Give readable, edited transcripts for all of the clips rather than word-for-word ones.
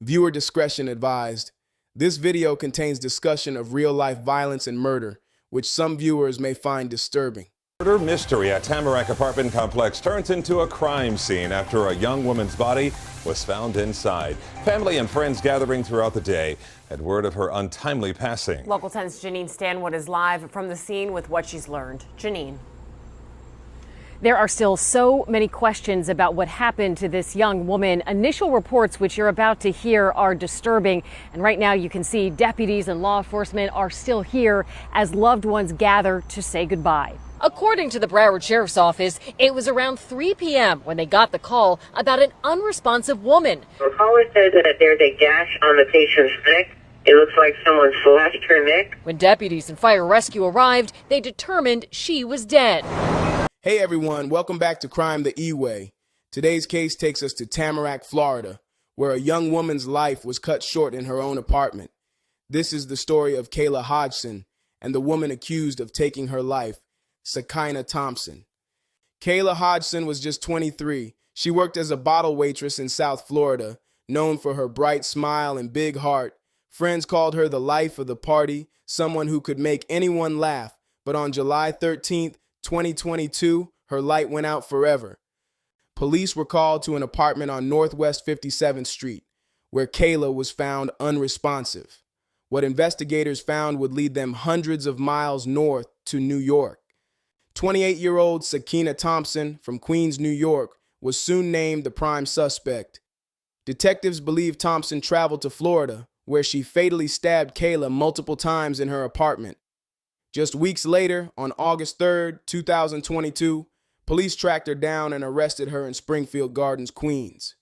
Viewer discretion advised. This video contains discussion of real-life violence and murder, which some viewers may find disturbing. Murder mystery at Tamarac apartment complex turns into a crime scene after a young woman's body was found inside. Family and friends gathering throughout the day had word of her untimely passing. Local 10's Janine Stanwood is live from the scene with what she's learned. Janine. There are still so many questions about what happened to this young woman. Initial reports, which you're about to hear, are disturbing. And right now you can see deputies and law enforcement are still here as loved ones gather to say goodbye. According to the Broward Sheriff's Office, it was around 3 p.m. when they got the call about an unresponsive woman. The caller said that there's a gash on the patient's neck. It looks like someone slashed her neck. When deputies and fire rescue arrived, they determined she was dead. Hey everyone, welcome back to Crime the Eway. Today's case takes us to Tamarac, Florida, where a young woman's life was cut short in her own apartment. This is the story of Kayla Hodgson and the woman accused of taking her life, Sakiyna Thompson. Kayla Hodgson was just 23. She worked as a bottle waitress in South Florida, known for her bright smile and big heart. Friends called her the life of the party, someone who could make anyone laugh. But on July 13th, 2022, her light went out forever. Police were called to an apartment on Northwest 57th Street, where Kayla was found unresponsive. What investigators found would lead them hundreds of miles north to New York. 28-year-old Sakiyna Thompson from Queens, New York, was soon named the prime suspect. Detectives believe Thompson traveled to Florida, where she fatally stabbed Kayla multiple times in her apartment. Just weeks later, on August 3rd, 2022, police tracked her down and arrested her in Springfield Gardens, Queens.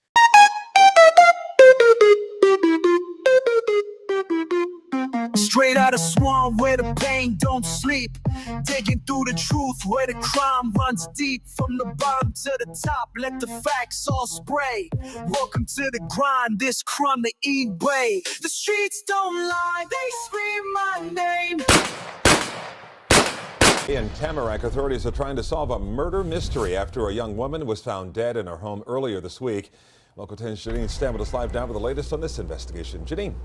Straight out of swamp where the pain don't sleep, digging through the truth where the crime runs deep. From the bottom to the top, let the facts all spray. Welcome to the grind, this crime the Eway. The streets don't lie, they scream my name. In Tamarac, authorities are trying to solve a murder mystery after a young woman was found dead in her home earlier this week. Local 10's Janine Stanwood is live now with the latest on this investigation. Janine.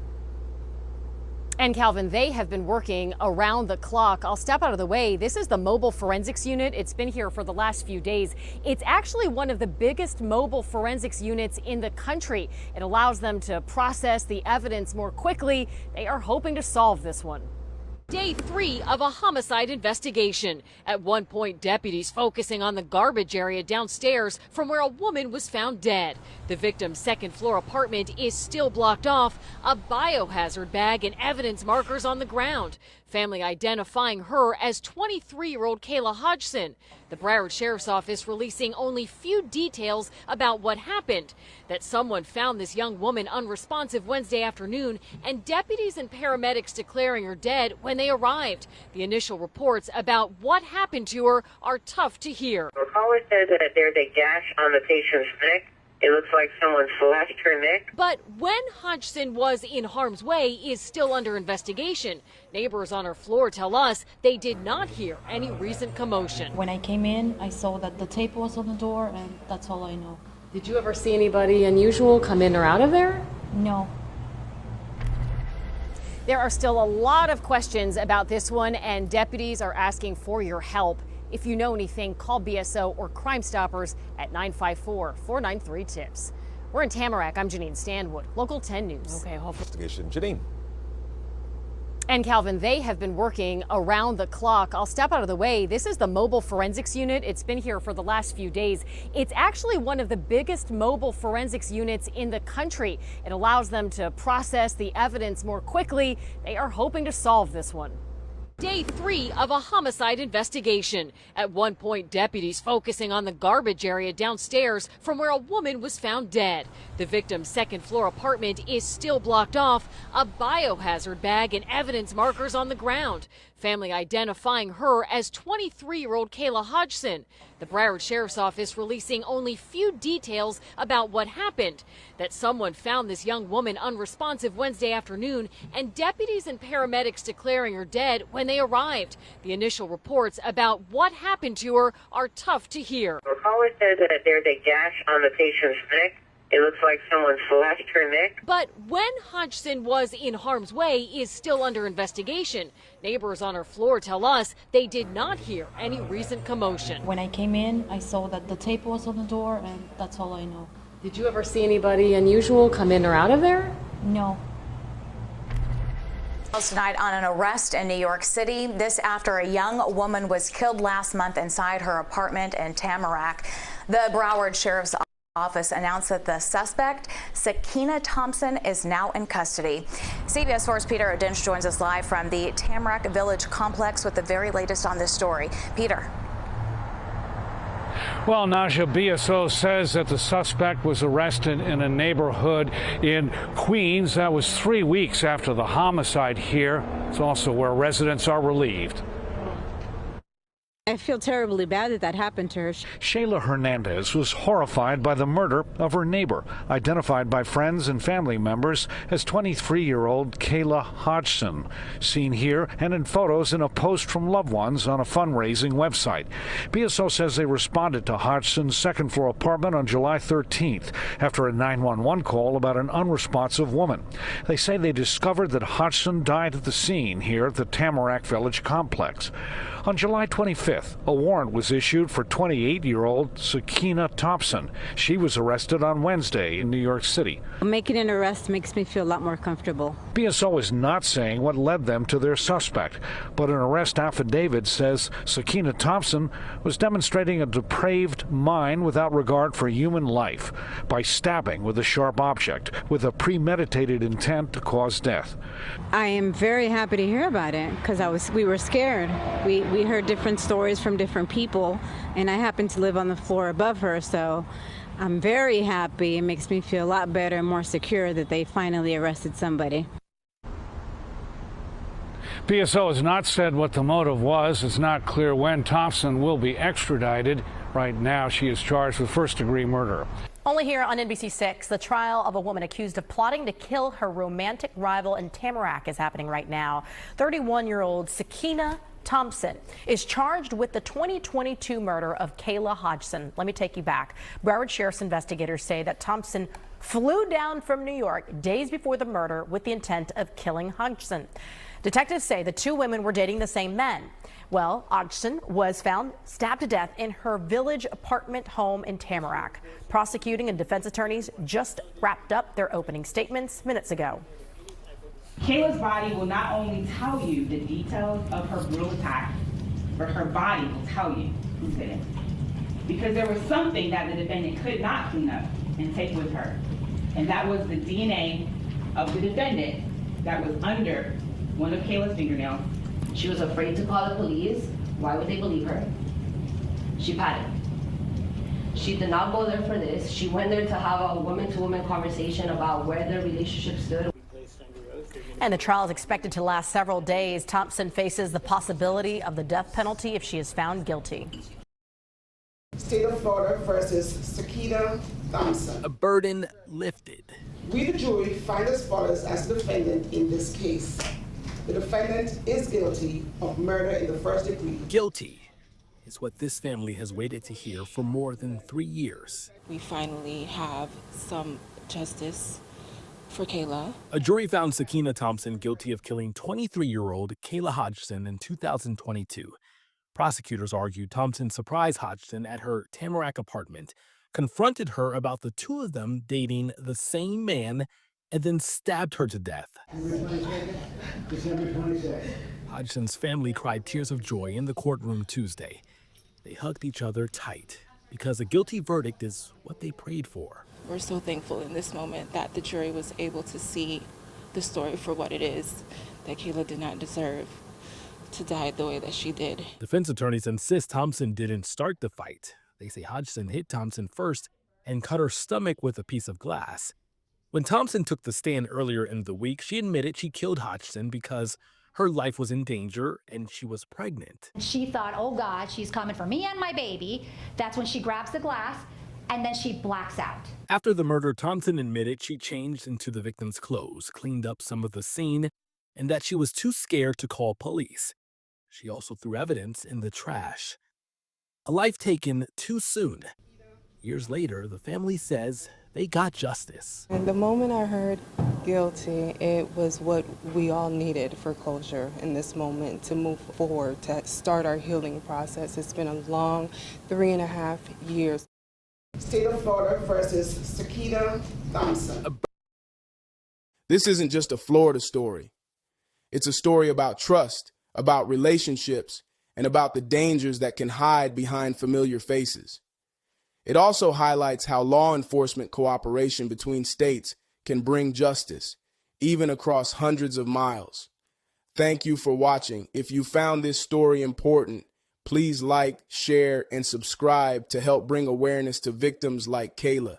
And Calvin, they have been working around the clock. I'll step out of the way. This is the mobile forensics unit. It's been here for the last few days. It's actually one of the biggest mobile forensics units in the country. It allows them to process the evidence more quickly. They are hoping to solve this one. Day 3 of a homicide investigation. At one point, deputies focusing on the garbage area downstairs from where a woman was found dead. The victim's second-floor apartment is still blocked off, a biohazard bag and evidence markers on the ground. Family identifying her as 23-year-old Kayla Hodgson. The Broward Sheriff's Office releasing only few details about what happened. That someone found this young woman unresponsive Wednesday afternoon, and deputies and paramedics declaring her dead when they arrived. The initial reports about what happened to her are tough to hear. The caller said that there's a gash on the patient's neck. It looks like someone slashed her neck. But when Hodgson was in harm's way is still under investigation. Neighbors on her floor tell us they did not hear any recent commotion. When I came in, I saw that the tape was on the door, and that's all I know. Did you ever see anybody unusual come in or out of there? No. There are still a lot of questions about this one, and deputies are asking for your help. If you know anything, call BSO or Crime Stoppers at 954-493-TIPS. We're in Tamarac. I'm Janine Stanwood, Local 10 News. Okay, investigation. Janine. And Calvin, they have been working around the clock. I'll step out of the way. This is the mobile forensics unit. It's been here for the last few days. It's actually one of the biggest mobile forensics units in the country. It allows them to process the evidence more quickly. They are hoping to solve this one. Day 3 of a homicide investigation. At one point, deputies focusing on the garbage area downstairs from where a woman was found dead. The victim's second-floor apartment is still blocked off, a biohazard bag and evidence markers on the ground. Family identifying her as 23-year-old Kayla Hodgson. The Broward Sheriff's Office releasing only few details about what happened. That someone found this young woman unresponsive Wednesday afternoon, and deputies and paramedics declaring her dead when they arrived. The initial reports about what happened to her are tough to hear. The caller said that there's a gash on the patient's neck. It looks like someone slashed her neck. But when Hodgson was in harm's way is still under investigation. Neighbors on her floor tell us they did not hear any recent commotion. When I came in, I saw that the tape was on the door, and that's all I know. Did you ever see anybody unusual come in or out of there? No. Tonight on an arrest in New York City. This after a young woman was killed last month inside her apartment in Tamarac. The Broward Sheriff's Office announced that the suspect, Sakiyna Thompson, is now in custody. CBS 4's Peter Odinch joins us live from the Tamarac Village complex with the very latest on this story. Peter. Well, Naja, BSO says that the suspect was arrested in a neighborhood in Queens. That was 3 weeks after the homicide here. It's also where residents are relieved. I feel terribly bad that happened to her. Shayla Hernandez was horrified by the murder of her neighbor, identified by friends and family members as 23-year-old Kayla Hodgson, seen here and in photos in a post from loved ones on a fundraising website. BSO says they responded to Hodgson's second-floor apartment on July 13th after a 911 call about an unresponsive woman. They say they discovered that Hodgson died at the scene here at the Tamarac Village complex. On July 25th, a warrant was issued for 28-year-old Sakiyna Thompson. She was arrested on Wednesday in New York City. Making an arrest makes me feel a lot more comfortable. BSO is not saying what led them to their suspect, but an arrest affidavit says Sakiyna Thompson was demonstrating a depraved mind without regard for human life by stabbing with a sharp object with a premeditated intent to cause death. I am very happy to hear about it because we were scared. We heard different stories from different people, and I happen to live on the floor above her, so I'm very happy. It makes me feel a lot better and more secure that they finally arrested somebody. BSO has not said what the motive was. It's not clear when Thompson will be extradited. Right now, she is charged with first-degree murder. Only here on NBC6, the trial of a woman accused of plotting to kill her romantic rival in Tamarac is happening right now. 31-year-old Sakiyna Thompson is charged with the 2022 murder of Kayla Hodgson. Let me take you back. Broward Sheriff's investigators say that Thompson flew down from New York days before the murder with the intent of killing Hodgson. Detectives say the two women were dating the same men. Well, Hodgson was found stabbed to death in her village apartment home in Tamarac. Prosecuting and defense attorneys just wrapped up their opening statements minutes ago. Kayla's body will not only tell you the details of her brutal attack, but her body will tell you who did it. Because there was something that the defendant could not clean up and take with her, and that was the DNA of the defendant that was under one of Kayla's fingernails. She was afraid to call the police. Why would they believe her? She panicked. She did not go there for this. She went there to have a woman-to-woman conversation about where their relationship stood. And the trial is expected to last several days. Thompson faces the possibility of the death penalty if she is found guilty. State of Florida versus Sakiyna Thompson. A burden lifted. We, the jury, find as follows as the defendant in this case. The defendant is guilty of murder in the first degree. Guilty is what this family has waited to hear for more than 3 years. We finally have some justice for Kayla. A jury found Sakiyna Thompson guilty of killing 23-year-old Kayla Hodgson in 2022. Prosecutors argued Thompson surprised Hodgson at her Tamarac apartment, confronted her about the two of them dating the same man, and then stabbed her to death. December 22nd. Hodgson's family cried tears of joy in the courtroom Tuesday. They hugged each other tight because a guilty verdict is what they prayed for. We're so thankful in this moment that the jury was able to see the story for what it is, that Kayla did not deserve to die the way that she did. Defense attorneys insist Thompson didn't start the fight. They say Hodgson hit Thompson first and cut her stomach with a piece of glass. When Thompson took the stand earlier in the week, she admitted she killed Hodgson because her life was in danger and she was pregnant. She thought, oh God, she's coming for me and my baby. That's when she grabs the glass and then she blacks out. After the murder, Thompson admitted she changed into the victim's clothes, cleaned up some of the scene, and that she was too scared to call police. She also threw evidence in the trash. A life taken too soon. Years later, the family says they got justice. And the moment I heard guilty, it was what we all needed for closure in this moment to move forward, to start our healing process. It's been a long 3.5 years. State of Florida versus Sakiyna Thompson. This isn't just a Florida story. It's a story about trust, about relationships, and about the dangers that can hide behind familiar faces. It also highlights how law enforcement cooperation between states can bring justice, even across hundreds of miles. Thank you for watching. If you found this story important, please like, share, and subscribe to help bring awareness to victims like Kayla.